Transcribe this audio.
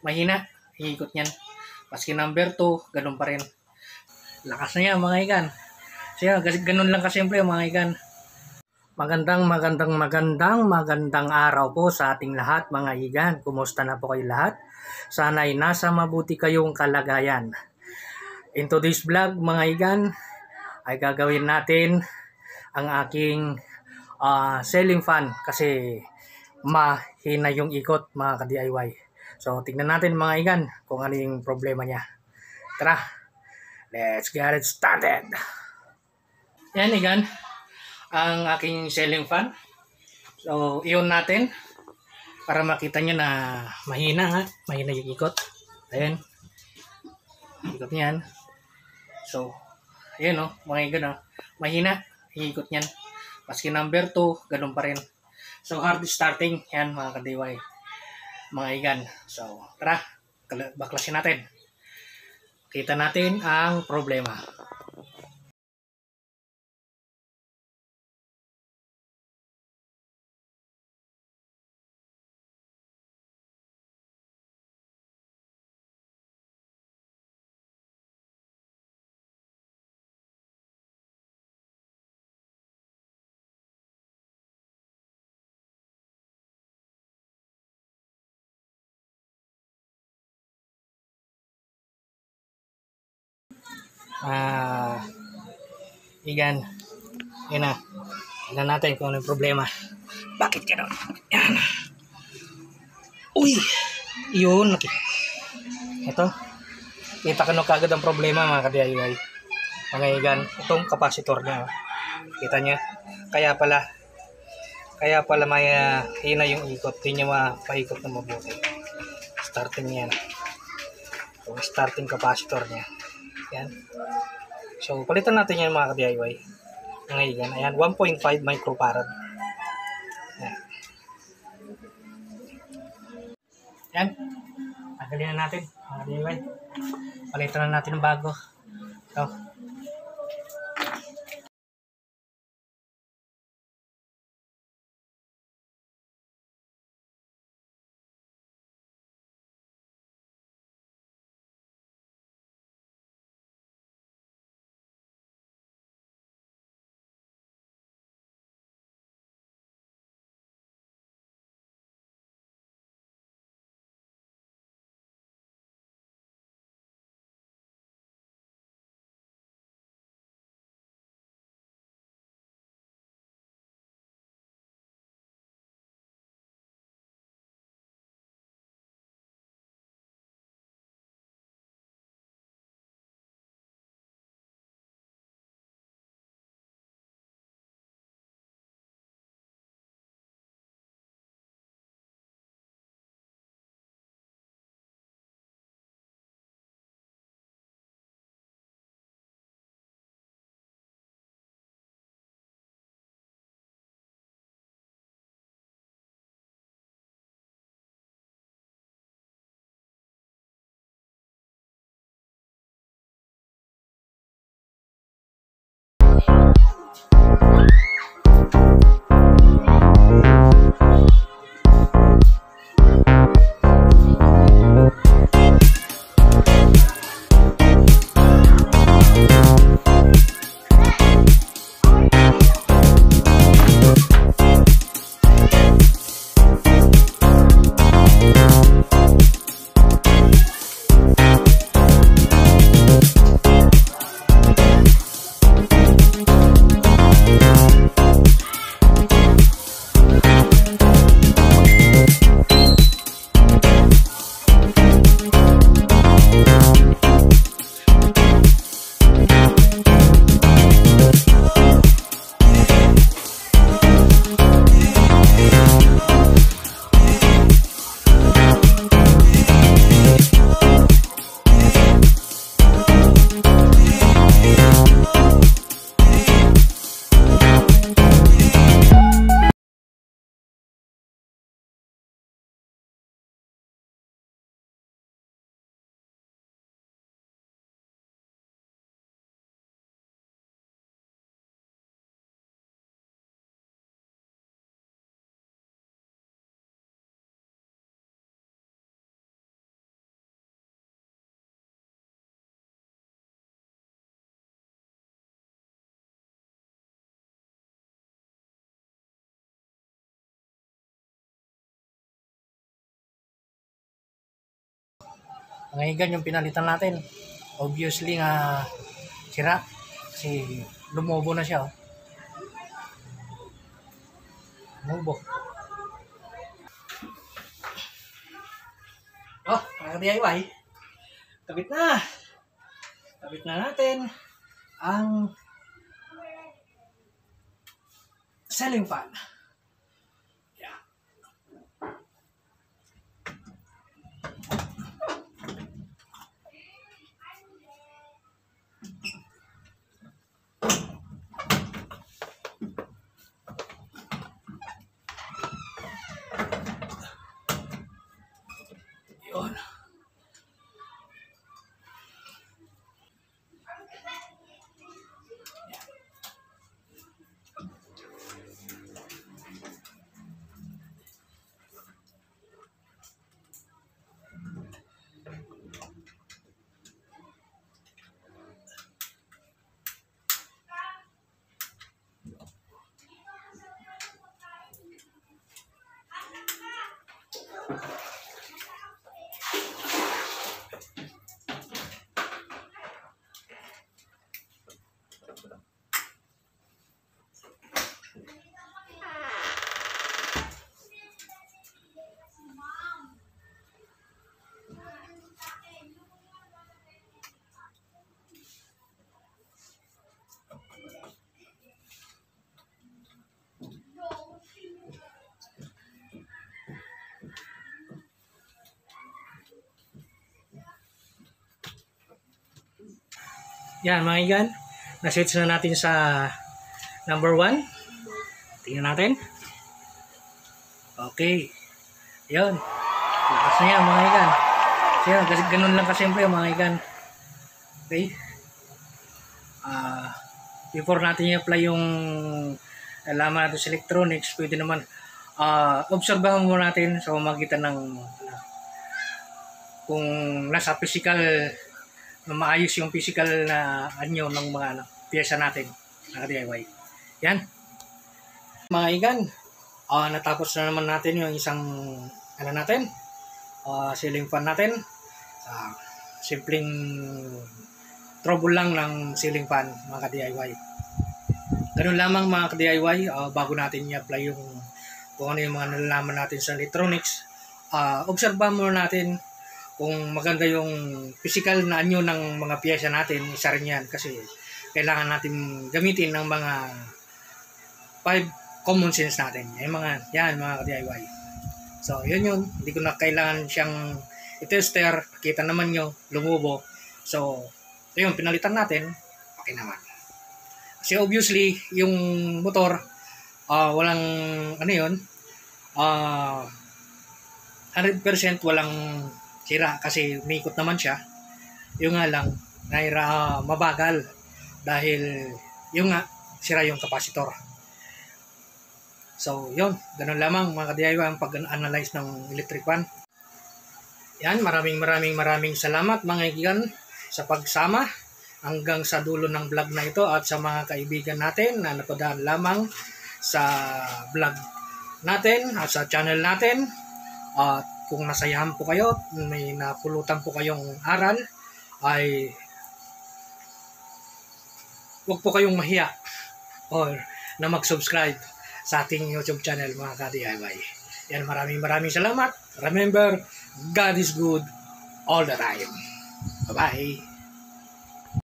mahina, iikot niyan. Maski number 2, ganun pa rin. Lakas na yan mga ikan. So yan, ganun lang kasimple mga ikan. Magandang araw po sa ating lahat mga igan. Kumusta na po kayo lahat? Sana'y nasa mabuti kayong kalagayan. In today's vlog mga igan, ay gagawin natin ang aking ceiling fan kasi mahina yung ikot mga ka-DIY. So tignan natin mga igan kung ano yung problema niya. Tara, let's get it started. Yan igan, ang aking ceiling fan. So iyon natin para makita nyo na mahina yung ikot. Ayan, ikot niyan. So ayan mga igan mahina yung ikot niyan. Maski number 2, ganun pa rin. So hard starting yan mga ka-DIY, mga igan. So tara, baklasin natin. Kita natin ang problema. Igan, yan na. Tignan natin kung ano yung problema. Bakit gano'n? Yan. Uy! Yun. Ito. Kita ko kagad ang problema mga ka-DIY. Mga igan, itong kapasitor niya. Kita niya? Kaya pala may hina yung ikot. Hindi niya mapaikot na mabuti. Starting yan. Yung starting capacitor niya. Yan. So, palitan natin yan mga ka-DIY. Mga igan. Ayan, 1.5 microfarad. Ayan. Yan. Tagalin na natin mga ka-DIY. Palitan na natin ng bago. So, Mga higan yung pinalitan natin. Obviously nga sira kasi lumobo na siya. Lumobo. Oh, mga DIY. Kabit na. Kabit na natin ang ceiling fan. Yeah. Yun. Yan mga higan. Na-switch na natin sa number 1. Tingnan natin. Okay. Yun. Lakas na yan mga higan. So yan, kasi ganun lang kasimple mga higan. Okay. Before natin i-apply yung alaman natin sa electronics, pwede naman obserbahan mo natin sa pamamagitan ng kung nasa physical na maayos yung physical na anyo ng mga piyesa natin na DIY. Yan. Mga higan, natapos na naman natin yung isang ceiling fan natin. Simpleng trouble lang ng ceiling fan mga DIY. Ganun lamang mga DIY, bago natin i-apply yung kung ano yung mga nalalaman natin sa electronics, obserbahan muna natin kung maganda yung physical na anyo ng mga piyesa natin. Isa rin yan kasi kailangan natin gamitin ng mga 5 common sense natin. Mga DIY. So, yun. Hindi ko na kailangan siyang i-tester. Kita naman nyo, lumubo. So, yun, pinalitan natin. Okay naman. Kasi obviously, yung motor, walang, 100% walang sira kasi umikot naman siya. Yung nga lang, mabagal dahil yung nga, sira yung kapasitor. So, yun. Ganun lamang mga DIY ang pag-analyze ng electric fan. Yan, maraming salamat mga kaibigan sa pagsama hanggang sa dulo ng vlog na ito at sa mga kaibigan natin na napadaan lamang sa vlog natin at sa channel natin. At kung nasayahan po kayo, may napulutan po kayong aral, ay huwag po kayong mahiya or na mag-subscribe sa ating YouTube channel mga ka-DIY. Yan, maraming salamat. Remember, God is good all the time. Bye-bye.